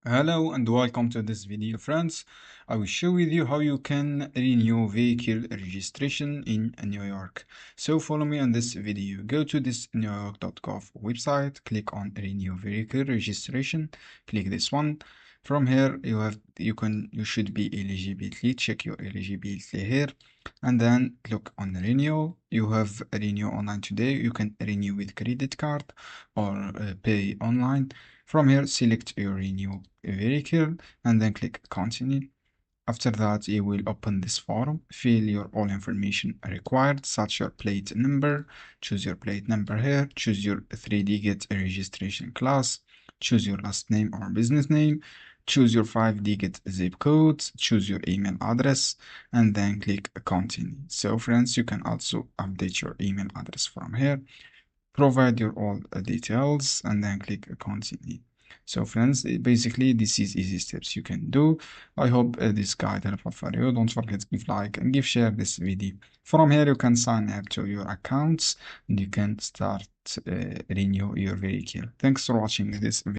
Hello and welcome to this video, friends. I will show with you how you can renew vehicle registration in New York. So follow me on this video. Go to this newyork.gov website, click on renew vehicle registration, click this one. From here you should be eligibility, check your eligibility here, and then click on renew. You have renew online today. You can renew with credit card or pay online. From here, select your renew vehicle and then click continue. After that, you will open this form, fill your all information required, such your plate number, choose your plate number here, choose your 3-digit registration class, choose your last name or business name, choose your 5-digit zip codes, choose your email address, and then click continue. So friends, you can also update your email address from here. Provide your all details and then click continue. So friends, basically this is easy steps you can do. I hope this guide helpful for you. Don't forget to give like and give share this video. From here you can sign up to your accounts and you can start renew your vehicle. Thanks for watching this video.